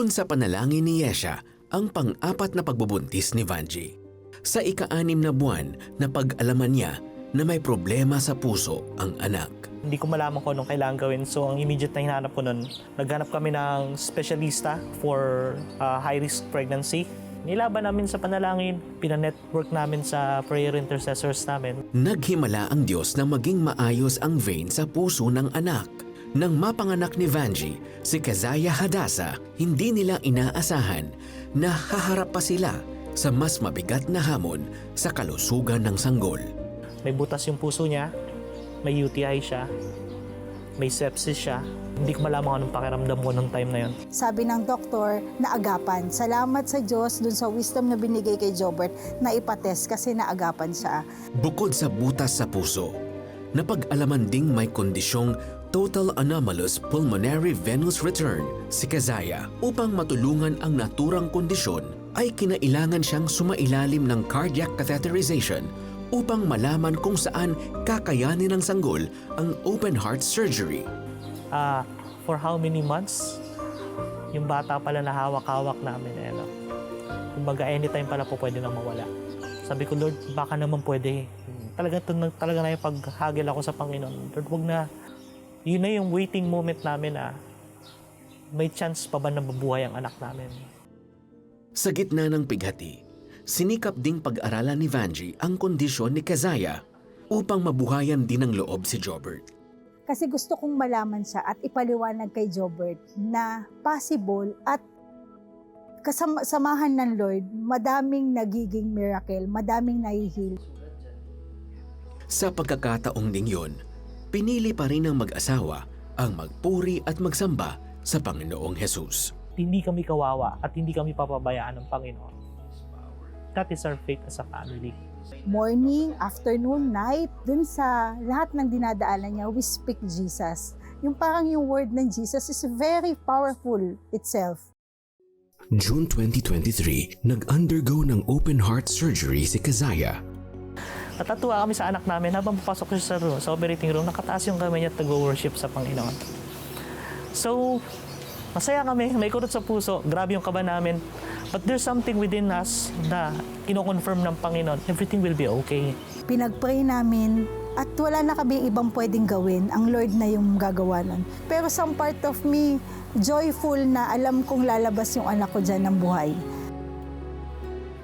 Ayon sa panalangin ni Yesha, ang pang-apat na pagbubuntis ni Vanji. Sa ika-6 na buwan na pag-alaman niya na may problema sa puso ang anak. Hindi ko malaman kung anong kailangan gawin. So, ang immediate na hinahanap ko nun, naghanap kami ng specialista for high-risk pregnancy. Nilaban namin sa panalangin, pinanetwork namin sa prayer intercessors namin. Naghimala ang Diyos na maging maayos ang vein sa puso ng anak. Nang mapanganak ni Vanji, si Keziah Hadassah, hindi nila inaasahan na haharap pa sila sa mas mabigat na hamon sa kalusugan ng sanggol. May butas yung puso niya, may UTI siya, may sepsis siya. Hindi ko malaman kung anong pakiramdam ko nung time na yon. Sabi ng doktor, naagapan. Salamat sa Diyos dun sa wisdom na binigay kay Jobert na ipatest kasi naagapan siya. Bukod sa butas sa puso, napag-alaman ding may kondisyong total anomalous pulmonary venous return si Keziah. Upang matulungan ang naturang kondisyon, ay kinailangan siyang sumailalim ng cardiac catheterization upang malaman kung saan kakayanin ng sanggol ang open heart surgery. For how many months? Yung bata pala na hawak-hawak namin. Kumbaga anytime pala po pwede nang mawala. Sabi ko, Lord, baka naman pwede. Talaga na yung paghagil ako sa Panginoon. Lord, wag na. Yun na yung waiting moment namin na may chance pa ba na mabuhay ang anak namin. Sa gitna ng pighati, sinikap ding pag-aralan ni Vanji ang kondisyon ni Keziah upang mabuhayan din ng loob si Jobert. Kasi gusto kong malaman siya at ipaliwanag kay Jobert na possible at kasamahan ng Lord, madaming nagiging miracle, madaming nahihil. Sa pagkakataong ding yun, pinili pa rin ng mag-asawa ang magpuri at magsamba sa Panginoong Jesus. Hindi kami kawawa at hindi kami papabayaan ng Panginoon. That is our faith as a family. Morning, afternoon, night, dun sa lahat ng dinadaanan niya, we speak Jesus. Yung parang yung word ng Jesus is very powerful itself. June 2023, nag-undergo ng open heart surgery si Keziah. Natatuwa kami sa anak namin habang papasok siya sa operating room, nakataas yung kamay niya at nag-worship sa Panginoon. So, masaya kami, may kurot sa puso, grabe yung kaba namin. But there's something within us na kino-confirm ng Panginoon, everything will be okay. Pinag-pray namin at wala na kami ibang pwedeng gawin. Ang Lord na yung gagawa nun. Pero some part of me, joyful na alam kong lalabas yung anak ko dyan ng buhay.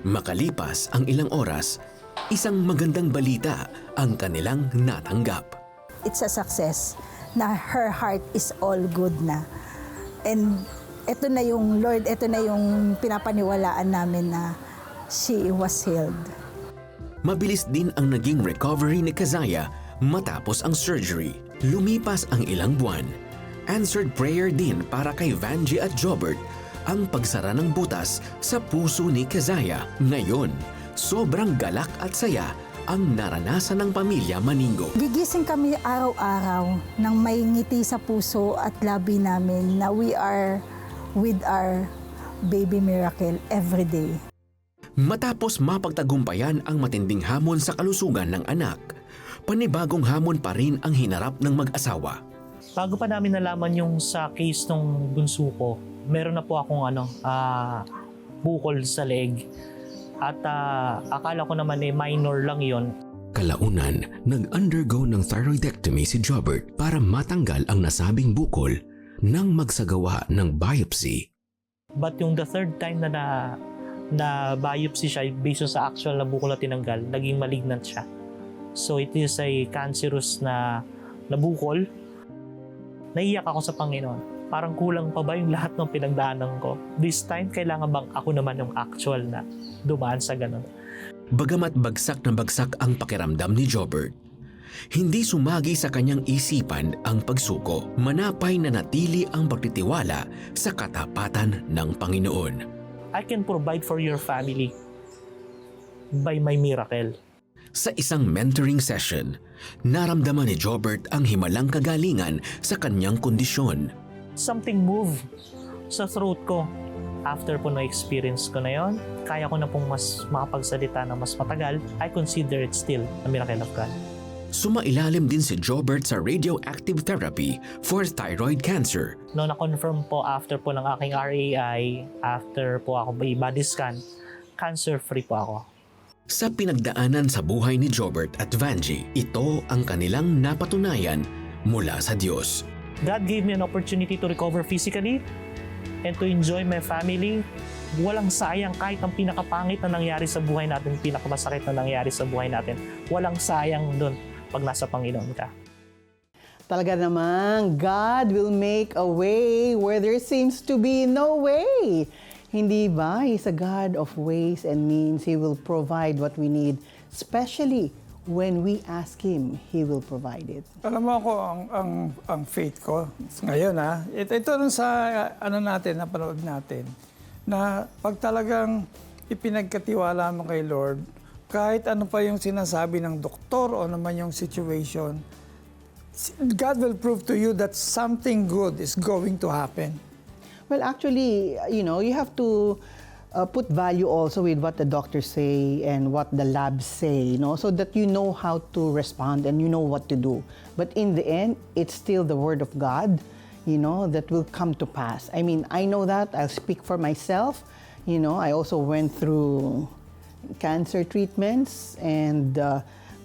Makalipas ang ilang oras, isang magandang balita ang kanilang natanggap. It's a success na her heart is all good na. And ito na yung Lord, ito na yung pinapaniwalaan namin na she was healed. Mabilis din ang naging recovery ni Keziah matapos ang surgery. Lumipas ang ilang buwan. Answered prayer din para kay Vanji at Jobert ang pagsara ng butas sa puso ni Keziah. Ngayon, sobrang galak at saya ang naranasan ng pamilya Maningo. Gigising kami araw-araw ng may ngiti sa puso at labi namin na we are with our baby miracle every day. Matapos mapagtagumpayan ang matinding hamon sa kalusugan ng anak, panibagong hamon pa rin ang hinarap ng mag-asawa. Bago pa namin nalaman yung sa case ng bunso ko, meron na po akong bukol sa leg. At akala ko naman minor lang yon. Kalaunan, nag-undergo ng thyroidectomy si Jobert para matanggal ang nasabing bukol nang magsagawa ng biopsy. But yung the third time na biopsy siya, based sa actual na bukol na tinanggal, naging malignant siya. So it is a cancerous na bukol. Naiyak ako sa Panginoon. Parang kulang pa ba yung lahat ng pinagdaanan ko? This time, kailangan bang ako naman yung actual na dumaan sa ganun? Bagamat bagsak na bagsak ang pakiramdam ni Jobert, hindi sumagi sa kanyang isipan ang pagsuko. Manapay na natili ang pagtitiwala sa katapatan ng Panginoon. I can provide for your family by my miracle. Sa isang mentoring session, naramdaman ni Jobert ang himalang kagalingan sa kanyang kondisyon. Something moved sa throat ko. After po na-experience ko na yon, kaya ko na pong mas makapagsalita na mas matagal. I consider it still a miracle of God. Sumailalim din si Jobert sa radioactive therapy for thyroid cancer. No, na-confirm po after po ng aking RAI, after po ako may body scan, cancer-free po ako. Sa pinagdaanan sa buhay ni Jobert at Vangie, ito ang kanilang napatunayan mula sa Diyos. God gave me an opportunity to recover physically and to enjoy my family. Walang sayang kahit ang pinakapangit na nangyari sa buhay natin, pinakamasakit na nangyari sa buhay natin. Walang sayang doon pag nasa Panginoon ka. Talaga namang, God will make a way where there seems to be no way. Hindi ba? He's a God of ways and means. He will provide what we need, especially when we ask Him, He will provide it. Alam mo ako, ang faith ko ngayon ito rin sa napanood natin, na pag talagang ipinagkatiwala mo kay Lord, kahit ano pa yung sinasabi ng doktor o naman yung situation, God will prove to you that something good is going to happen. Well, actually, you have to put value also with what the doctors say and what the labs say, so that you know how to respond and you know what to do. But in the end, it's still the Word of God, that will come to pass. I mean, I know that. I'll speak for myself. I also went through cancer treatments, and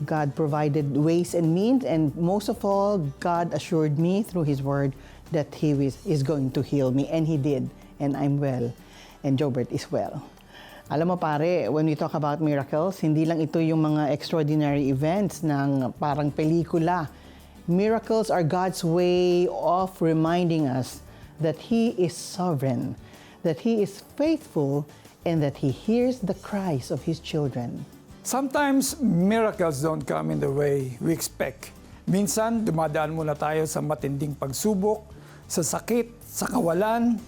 God provided ways and means, and most of all, God assured me through His Word that He is going to heal me, and He did, and I'm well, and Jobert is well. Alam mo pare, when we talk about miracles, hindi lang ito yung mga extraordinary events ng parang pelikula. Miracles are God's way of reminding us that He is sovereign, that He is faithful, and that He hears the cries of His children. Sometimes miracles don't come in the way we expect. Minsan, dumadaan muna tayo sa matinding pagsubok, sa sakit, sa kawalan.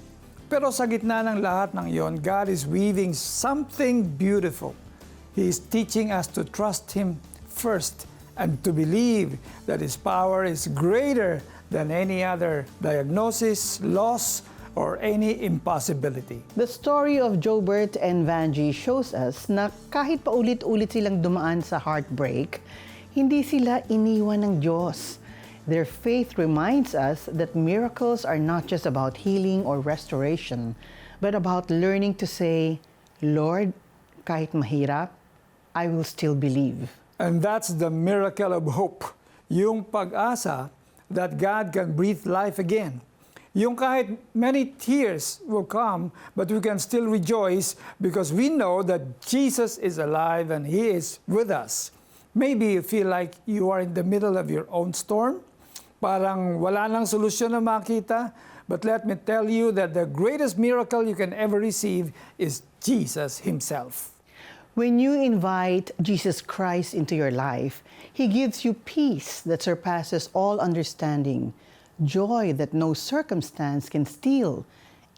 Pero sa gitna ng lahat ng iyon, God is weaving something beautiful. He is teaching us to trust Him first and to believe that His power is greater than any other diagnosis, loss, or any impossibility. The story of Jobert and Vangie shows us na kahit paulit-ulit silang dumaan sa heartbreak, hindi sila iniwan ng Diyos. Their faith reminds us that miracles are not just about healing or restoration, but about learning to say, Lord, kahit mahirap, I will still believe. And that's the miracle of hope. Yung pag-asa that God can breathe life again. Yung kahit many tears will come, but we can still rejoice because we know that Jesus is alive and He is with us. Maybe you feel like you are in the middle of your own storm. Parang wala nang solusyon na makita. But let me tell you that the greatest miracle you can ever receive is Jesus Himself. When you invite Jesus Christ into your life, He gives you peace that surpasses all understanding, joy that no circumstance can steal,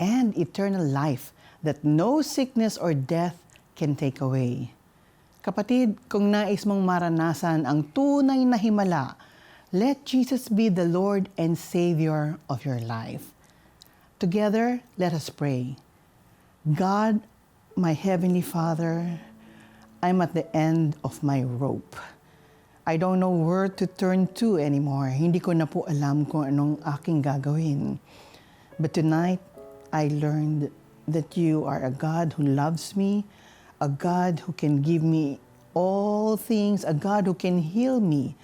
and eternal life that no sickness or death can take away. Kapatid, kung nais mong maranasan ang tunay na himala, let Jesus be the Lord and Savior of your life. Together, let us pray. God, my Heavenly Father, I'm at the end of my rope. I don't know where to turn to anymore. Hindi ko na po alam kung anong aking gagawin. But tonight, I learned that you are a God who loves me, a God who can give me all things, a God who can heal me,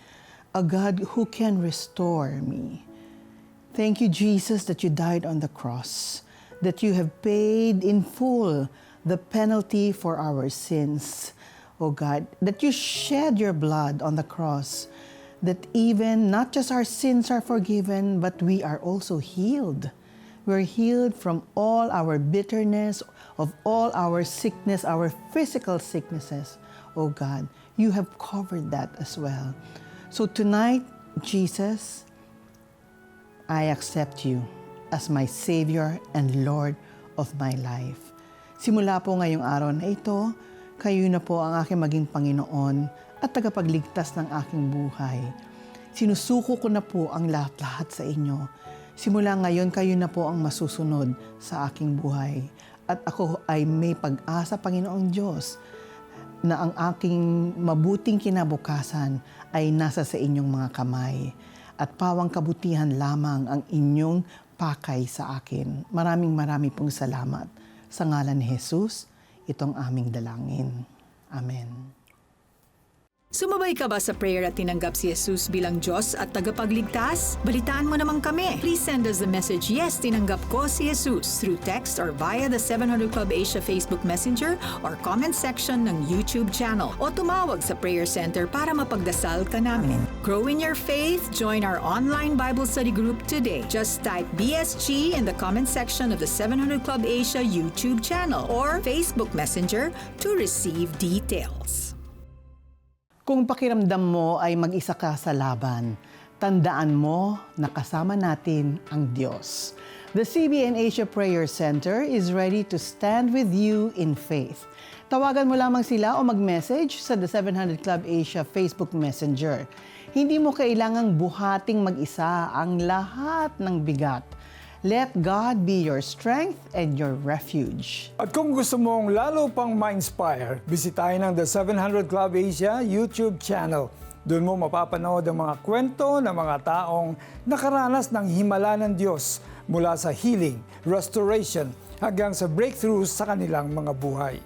a God who can restore me. Thank you, Jesus, that you died on the cross, that you have paid in full the penalty for our sins. Oh God, that you shed your blood on the cross, that even not just our sins are forgiven, but we are also healed. We're healed from all our bitterness, of all our sickness, our physical sicknesses. Oh God, you have covered that as well. So tonight, Jesus, I accept you as my Savior and Lord of my life. Simula po ngayong araw na ito, kayo na po ang aking maging Panginoon at tagapagligtas ng aking buhay. Sinusuko ko na po ang lahat-lahat sa inyo. Simula ngayon, kayo na po ang masusunod sa aking buhay. At ako ay may pag-asa, Panginoong Diyos, na ang aking mabuting kinabukasan ay nasa sa inyong mga kamay at pawang kabutihan lamang ang inyong pakay sa akin. Maraming pong salamat. Sa ngalan ni Jesus, itong aming dalangin. Amen. Sumabay ka ba sa prayer at tinanggap si Jesus bilang Diyos at tagapagligtas? Balitaan mo naman kami. Please send us the message, "Yes, tinanggap ko si Jesus," through text or via the 700 Club Asia Facebook Messenger or comment section ng YouTube channel. O tumawag sa Prayer Center para mapagdasal ka namin. Grow in your faith. Join our online Bible study group today. Just type BSG in the comment section of the 700 Club Asia YouTube channel or Facebook Messenger to receive details. Kung pakiramdam mo ay mag-isa ka sa laban, tandaan mo na kasama natin ang Diyos. The CBN Asia Prayer Center is ready to stand with you in faith. Tawagan mo lamang sila o mag-message sa the 700 Club Asia Facebook Messenger. Hindi mo kailangang buhating mag-isa ang lahat ng bigat. Let God be your strength and your refuge. At kung gusto mong lalo pang ma-inspire, bisitahin ang The 700 Club Asia YouTube channel. Doon mo mapapanood ang mga kwento ng mga taong nakaranas ng himala ng Diyos mula sa healing, restoration, hanggang sa breakthroughs sa kanilang mga buhay.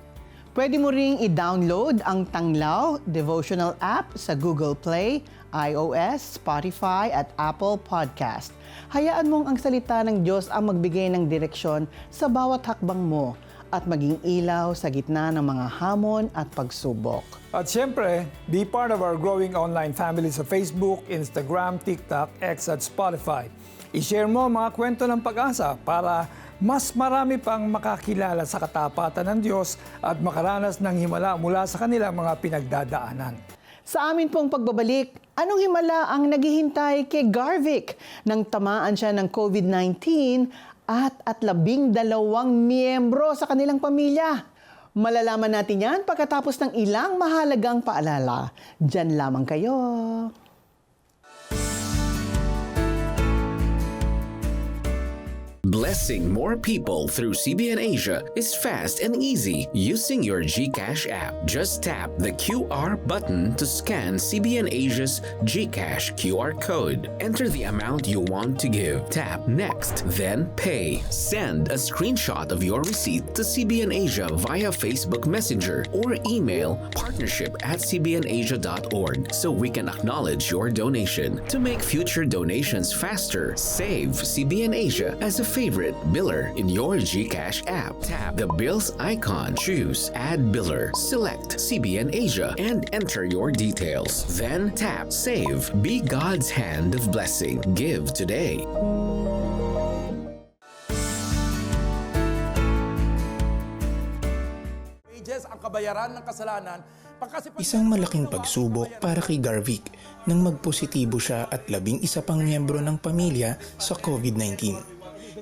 Pwede mo ring i-download ang Tanglaw devotional app sa Google Play, iOS, Spotify at Apple Podcast. Hayaan mong ang salita ng Diyos ang magbigay ng direksyon sa bawat hakbang mo at maging ilaw sa gitna ng mga hamon at pagsubok. At siyempre, be part of our growing online family sa Facebook, Instagram, TikTok, X at Spotify. I-share mo ang mga kwento ng pag-asa para mas marami pang makakilala sa katapatan ng Diyos at makaranas ng himala mula sa kanilang mga pinagdadaanan. Sa amin pong pagbabalik, anong himala ang naghihintay kay Garvic nang tamaan siya ng COVID-19 at 12 miyembro sa kanilang pamilya? Malalaman natin yan pagkatapos ng ilang mahalagang paalala. Diyan lamang kayo. Blessing more people through CBN Asia is fast and easy using your GCash app. Just tap the QR button to scan CBN Asia's GCash QR code. Enter the amount you want to give. Tap Next, then Pay. Send a screenshot of your receipt to CBN Asia via Facebook Messenger or email partnership@cbnasia.org so we can acknowledge your donation. To make future donations faster, save CBN Asia as a favorite biller in your GCash app. Tap the bills icon, choose Add Biller, select CBN Asia, and enter your details. Then tap Save. Be God's hand of blessing. Give today. Ang kabayaran ng kasalanan. Isang malaking pagsubok para kay Garvic nang magpositibo siya at 11 pang miyembro ng pamilya sa COVID-19.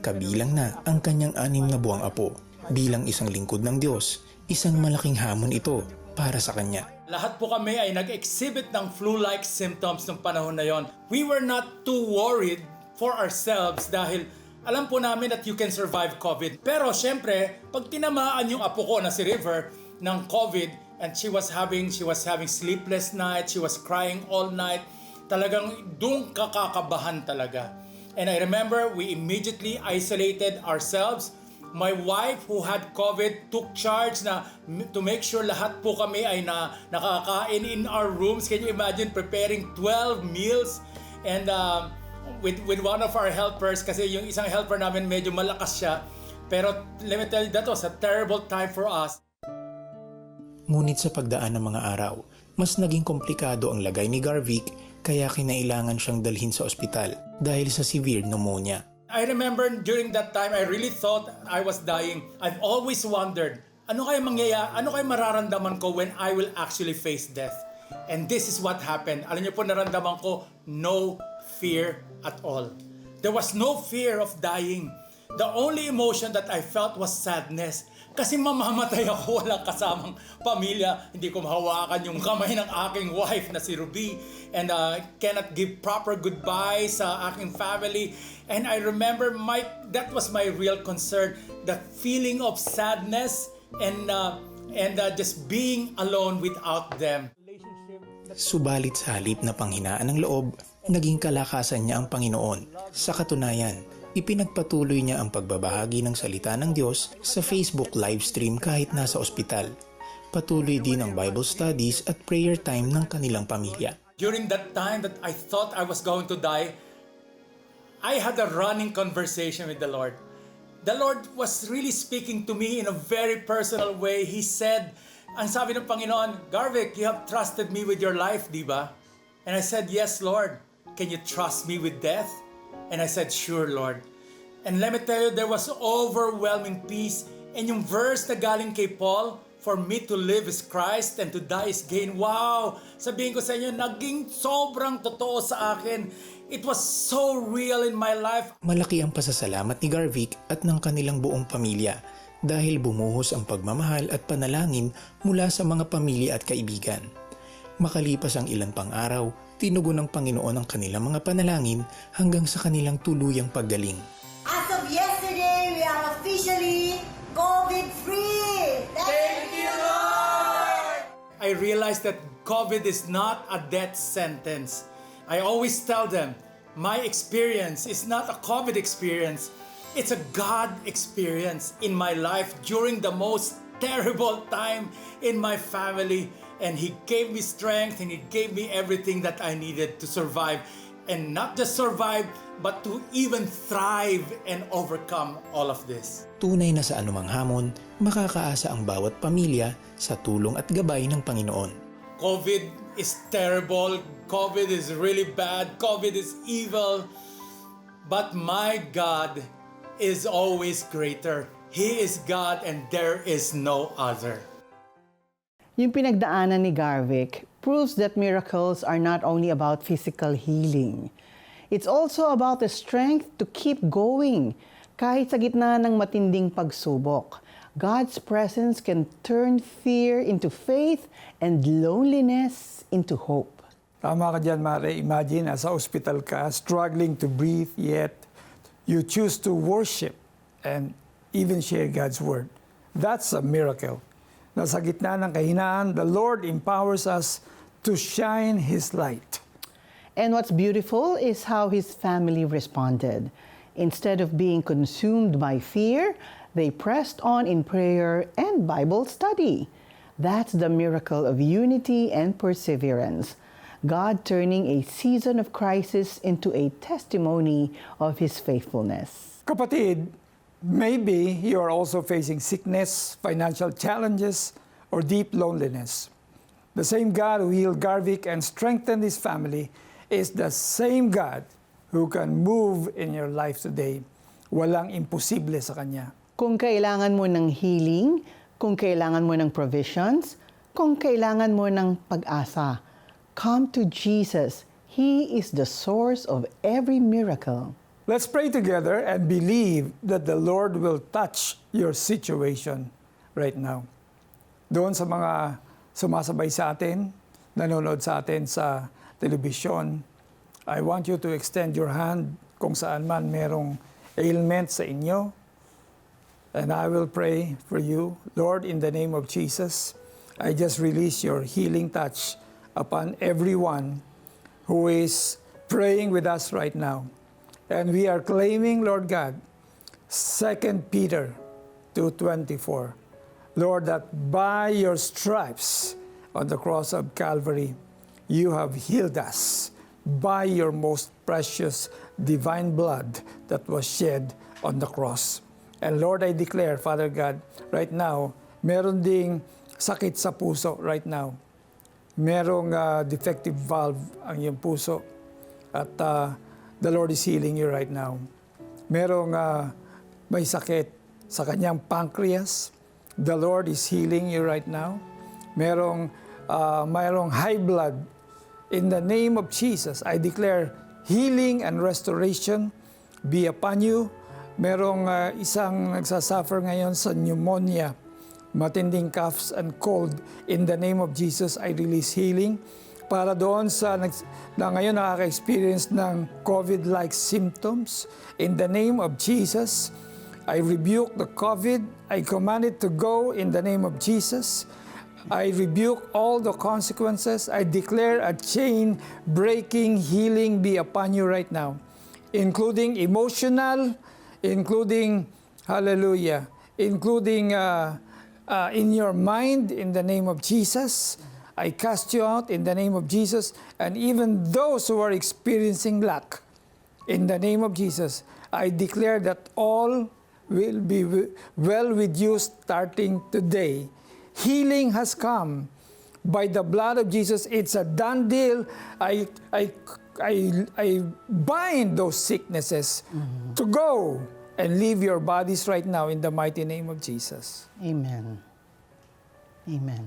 Kabilang na ang kanyang 6 na buwang apo. Bilang isang lingkod ng Diyos, isang malaking hamon ito para sa kanya. Lahat po kami ay nag-exhibit ng flu-like symptoms ng panahon na yon. We were not too worried for ourselves dahil alam po namin that you can survive COVID. Pero syempre, pag tinamaan yung apo ko na si River ng COVID and she was having sleepless nights, she was crying all night, talagang doon kakakabahan talaga. And I remember we immediately isolated ourselves. My wife who had COVID took charge to make sure lahat po kami ay nakakain in our rooms. Can you imagine preparing 12 meals and with one of our helpers, kasi yung isang helper namin medyo malakas siya. Pero let me tell you, that was a terrible time for us. Ngunit sa pagdaan ng mga araw, mas naging komplikado ang lagay ni Garvic kaya kinailangan siyang dalhin sa ospital dahil sa severe pneumonia. I remember during that time, I really thought I was dying. I've always wondered, ano kaya mararamdaman ko when I will actually face death? And this is what happened. Alam niyo po, naramdaman ko, no fear at all. There was no fear of dying. The only emotion that I felt was sadness. Kasi mamamatay ako, walang kasamang pamilya. Hindi ko mahawakan yung kamay ng aking wife na si Ruby. And cannot give proper goodbye sa aking family. And I remember that was my real concern. The feeling of sadness and and just being alone without them. Subalit sa halip na panghinaan ng loob, naging kalakasan niya ang Panginoon. Sa katunayan, ipinagpatuloy niya ang pagbabahagi ng salita ng Diyos sa Facebook livestream kahit nasa ospital. Patuloy din ang Bible studies at prayer time ng kanilang pamilya. During that time that I thought I was going to die, I had a running conversation with the Lord. The Lord was really speaking to me in a very personal way. He said, ang sabi ng Panginoon, Garvic, you have trusted me with your life, di ba? And I said, yes, Lord. Can you trust me with death? And I said, sure, Lord. And let me tell you, there was overwhelming peace. And yung verse na galing kay Paul, for me to live is Christ and to die is gain. Wow! Sabihin ko sa inyo, naging sobrang totoo sa akin. It was so real in my life. Malaki ang pasasalamat ni Garvic at ng kanilang buong pamilya dahil bumuhos ang pagmamahal at panalangin mula sa mga pamilya at kaibigan. Makalipas ang ilan pang araw, tinugon ng Panginoon ang kanilang mga panalangin hanggang sa kanilang tuluyang paggaling. As of yesterday, we are officially COVID-free! Thank you, Lord! I realized that COVID is not a death sentence. I always tell them, my experience is not a COVID experience. It's a God experience in my life during the most terrible time in my family. And He gave me strength and He gave me everything that I needed to survive. And not just survive, but to even thrive and overcome all of this. Tunay na sa anumang hamon, makakaasa ang bawat pamilya sa tulong at gabay ng Panginoon. COVID is terrible. COVID is really bad. COVID is evil. But my God is always greater. He is God and there is no other. Yung pinagdaanan ni Garvic proves that miracles are not only about physical healing. It's also about the strength to keep going. Kahit sa gitna ng matinding pagsubok, God's presence can turn fear into faith and loneliness into hope. Tama ka dyan, Mare. Imagine, nasa hospital ka, struggling to breathe, yet you choose to worship and even share God's word. That's a miracle. Nasa gitna ng kahinaan, the Lord empowers us to shine His light. And what's beautiful is how his family responded. Instead of being consumed by fear, they pressed on in prayer and Bible study. That's the miracle of unity and perseverance. God turning a season of crisis into a testimony of His faithfulness. Kapatid, maybe you are also facing sickness, financial challenges, or deep loneliness. The same God who healed Garvic and strengthened his family is the same God who can move in your life today. Walang imposible sa Kanya. Kung kailangan mo ng healing, kung kailangan mo ng provisions, kung kailangan mo ng pag-asa, come to Jesus. He is the source of every miracle. Let's pray together and believe that the Lord will touch your situation right now. Doon sa mga sumasabay sa atin, nanonood sa atin sa telebisyon, I want you to extend your hand kung saan man merong ailment sa inyo. And I will pray for you. Lord, in the name of Jesus, I just release your healing touch upon everyone who is praying with us right now. And we are claiming, Lord God, 2 Peter 2:24. Lord, that by your stripes on the cross of Calvary, you have healed us by your most precious divine blood that was shed on the cross. And Lord, I declare, Father God, right now, meron ding sakit sa puso right now. Merong defective valve ang iyong puso. At the Lord is healing you right now. Merong may sakit sa kanyang pancreas. The Lord is healing you right now. Mayroong high blood. In the name of Jesus, I declare healing and restoration be upon you. Merong isang nagsasuffer ngayon sa pneumonia, matinding coughs and cold. In the name of Jesus, I release healing. Para doon sa na ngayon nakaka-experience ng COVID-like symptoms, in the name of Jesus, I rebuke the COVID. I command it to go in the name of Jesus. I rebuke all the consequences. I declare a chain-breaking healing be upon you right now, including emotional, including, hallelujah, including in your mind, in the name of Jesus. I cast you out in the name of Jesus. And even those who are experiencing lack, in the name of Jesus, I declare that all will be well with you starting today. Healing has come by the blood of Jesus. It's a done deal. I bind those sicknesses to go and leave your bodies right now in the mighty name of Jesus. Amen. Amen.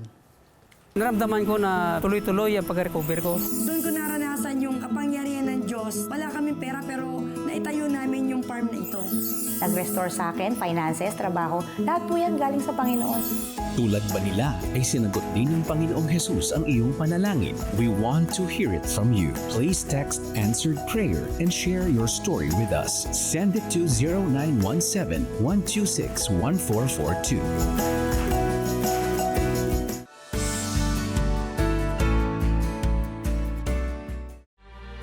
Naramdaman ko na tuloy-tuloy ang pag-recover ko. Doon ko naranasan yung kapangyarihan ng Diyos. Wala kaming pera pero naitayo namin yung farm na ito. Nag-restore sa akin, finances, trabaho, lahat po yan galing sa Panginoon. Tulad ba nila ay sinagot din ng Panginoong Jesus ang iyong panalangin? We want to hear it from you. Please text answered prayer and share your story with us. Send it to 0917-126-1442.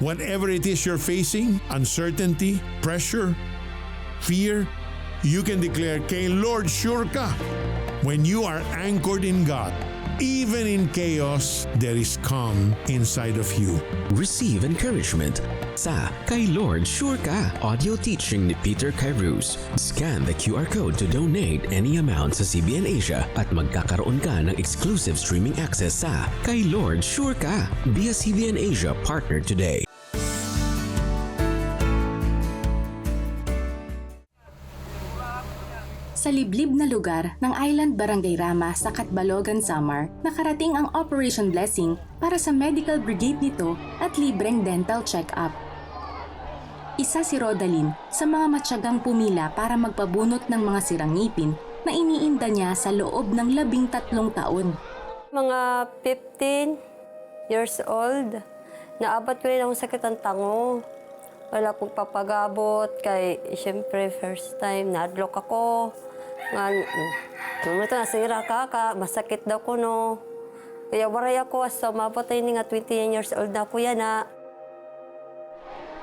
Whatever it is you're facing, uncertainty, pressure, fear, you can declare, kay Lord, sure ka. When you are anchored in God, even in chaos, there is calm inside of you. Receive encouragement sa Kay Lord Sure Ka audio teaching ni Peter Kairos. Scan the QR code to donate any amount sa CBN Asia at magkakaroon ka ng exclusive streaming access sa Kay Lord Sure Ka. Be a CBN Asia partner today. Sa liblib na lugar ng Island Barangay Rama sa Catbalogan, Samar, nakarating ang Operation Blessing para sa medical brigade nito at libreng dental check-up. Isa si Rodalyn sa mga matyagang pumila para magpabunot ng mga sirang ngipin na iniinda niya sa loob ng 13 taon. Mga 15 years old, naabot ko rin ang sakit ng tango. Wala akong papagabot kay, siyempre, first time, na-adlock ako. Nung ito, nasira ka, masakit daw ko, no. Kaya waray ako, so mabot ay nga 21 years old na ko yan, na.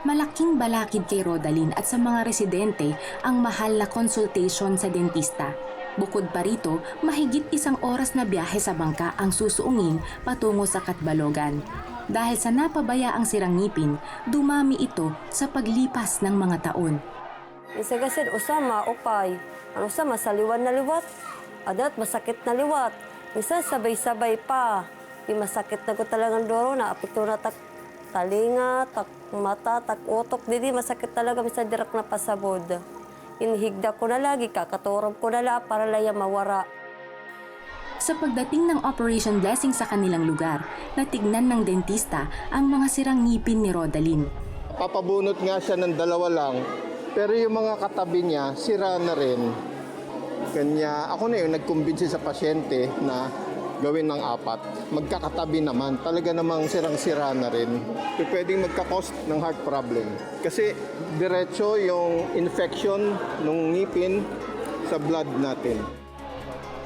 Malaking balakid kay Rodalyn at sa mga residente ang mahal na consultation sa dentista. Bukod pa rito, mahigit 1 oras na biyahe sa bangka ang susuungin patungo sa Catbalogan. Dahil sa napabayaang sirang ngipin, dumami ito sa paglipas ng mga taon. Isa kasi, usama, upay. Ano sa masaliwan na liwat? Adat, masakit na liwat. Isa, sabay-sabay pa. Di masakit na ko talagang doro na. Apito na tak talinga, tak mata, tak utok. Di masakit talaga. Misa direct na pasabod. Inhigda ko na lagi, kakaturob ko na la para laya mawara. Sa pagdating ng Operation Blessing sa kanilang lugar, natignan ng dentista ang mga sirang ngipin ni Rodalyn. Papabunot nga siya ng 2 lang, pero yung mga katabi niya, sira na rin. Kanya, ako na yung nagkumbinsi sa pasyente na gawin ng 4. Magkakatabi naman, talaga namang sirang-sira na rin. Pwedeng magka-cause ng heart problem. Kasi diretso yung infection ng ngipin sa blood natin.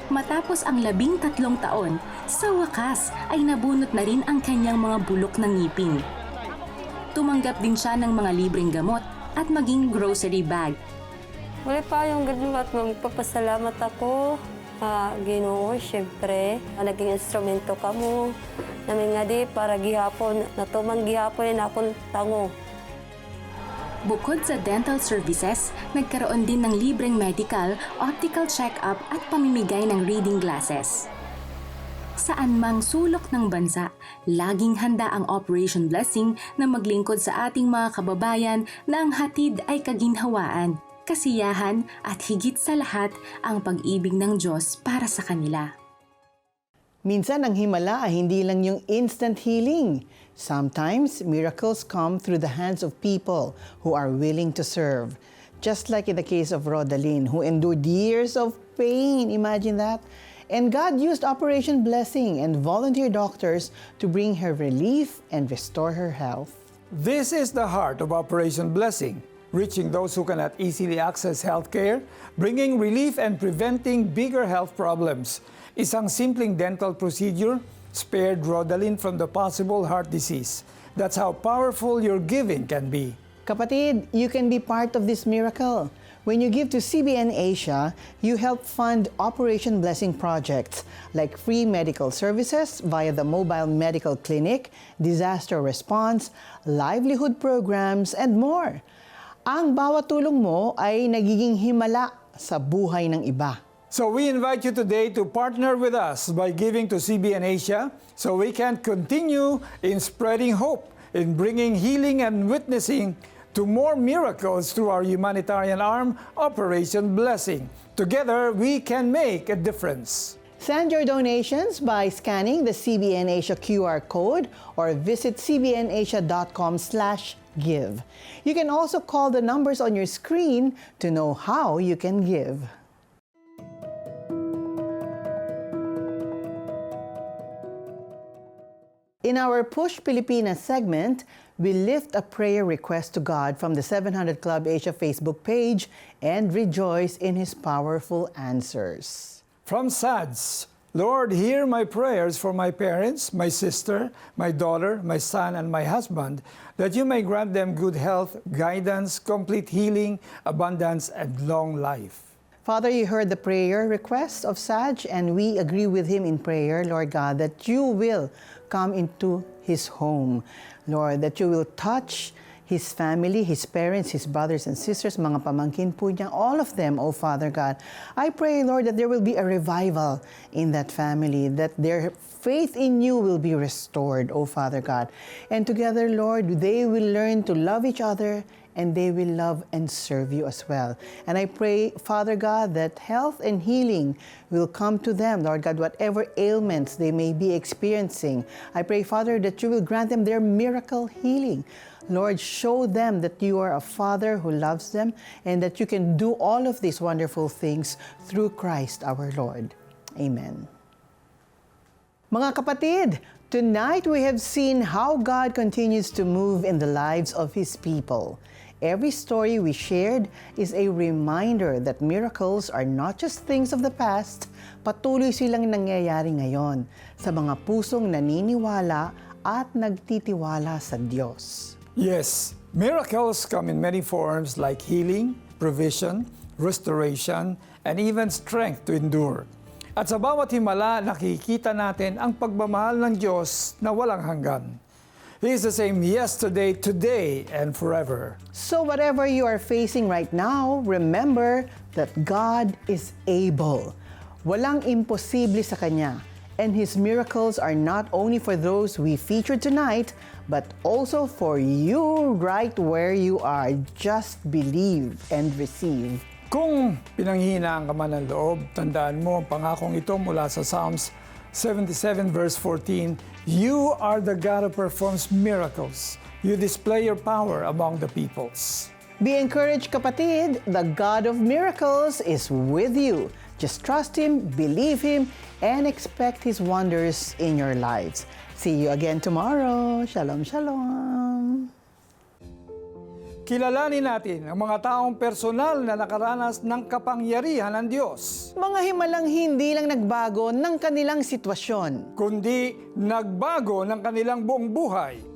Matapos ang 13 taon, sa wakas ay nabunot na rin ang kanyang mga bulok ng ngipin. Tumanggap din siya ng mga libreng gamot at maging grocery bag. Wala pa yung ganun at magpapasalamat ako. Ginoo, siyempre. Naging instrumento ka mo. Namin nga di para gihapon, natumang gihapon na akong tango. Bukod sa dental services, nagkaroon din ng libreng medical, optical check-up at pamimigay ng reading glasses. Saan mang sulok ng bansa, laging handa ang Operation Blessing na maglingkod sa ating mga kababayan na ang hatid ay kaginhawaan, kasiyahan at higit sa lahat ang pag-ibig ng Diyos para sa kanila. Minsan ang himala ay hindi lang yung instant healing. Sometimes miracles come through the hands of people who are willing to serve. Just like in the case of Rodalyn, who endured years of pain. Imagine that. And God used Operation Blessing and volunteer doctors to bring her relief and restore her health. This is the heart of Operation Blessing. reaching those who cannot easily access health care, bringing relief and preventing bigger health problems. Isang simpleng dental procedure spared Rodalyn from the possible heart disease. That's how powerful your giving can be. Kapatid, you can be part of this miracle. When you give to CBN Asia, you help fund Operation Blessing projects like free medical services via the mobile medical clinic, disaster response, livelihood programs, and more. Ang bawat tulong mo ay nagiging himala sa buhay ng iba. So we invite you today to partner with us by giving to CBN Asia so we can continue in spreading hope, in bringing healing and witnessing to more miracles through our humanitarian arm, Operation Blessing. Together, we can make a difference. Send your donations by scanning the CBN Asia QR code or visit cbnasia.com/give. You can also call the numbers on your screen to know how you can give. In our Push Pilipinas segment, we lift a prayer request to God from the 700 Club Asia Facebook page and rejoice in His powerful answers. From SADS, Lord, hear my prayers for my parents, my sister, my daughter, my son, and my husband, that you may grant them good health, guidance, complete healing, abundance, and long life. Father, you heard the prayer request of Saj, and we agree with him in prayer, Lord God, that you will come into his home. Lord, that you will touch his family, his parents, his brothers and sisters, mga pamangkin po niya, all of them, O Father God. I pray, Lord, that there will be a revival in that family, that their faith in you will be restored, O Father God. And together, Lord, they will learn to love each other and they will love and serve you as well. And I pray, Father God, that health and healing will come to them, Lord God, whatever ailments they may be experiencing. I pray, Father, that you will grant them their miracle healing. Lord, show them that you are a Father who loves them and that you can do all of these wonderful things through Christ our Lord. Amen. Mga kapatid, tonight we have seen how God continues to move in the lives of His people. Every story we shared is a reminder that miracles are not just things of the past, patuloy silang nangyayari ngayon sa mga pusong naniniwala at nagtitiwala sa Diyos. Yes, miracles come in many forms like healing, provision, restoration, and even strength to endure. At sa bawat himala, nakikita natin ang pagmamahal ng Diyos na walang hanggan. He is the same yesterday, today, and forever. So whatever you are facing right now, remember that God is able. Walang imposible sa Kanya. And His miracles are not only for those we featured tonight, but also for you right where you are. Just believe and receive. Kung pinanghihinaan ka man ng loob, tandaan mo ang pangakong ito mula sa Psalms 77 verse 14, you are the God who performs miracles. You display your power among the peoples. Be encouraged, kapatid. The God of miracles is with you. Just trust Him, believe Him, and expect His wonders in your lives. See you again tomorrow. Shalom, shalom. Kilalanin natin ang mga taong personal na nakaranas ng kapangyarihan ng Diyos. Mga himalang hindi lang nagbago ng kanilang sitwasyon, kundi nagbago ng kanilang buong buhay.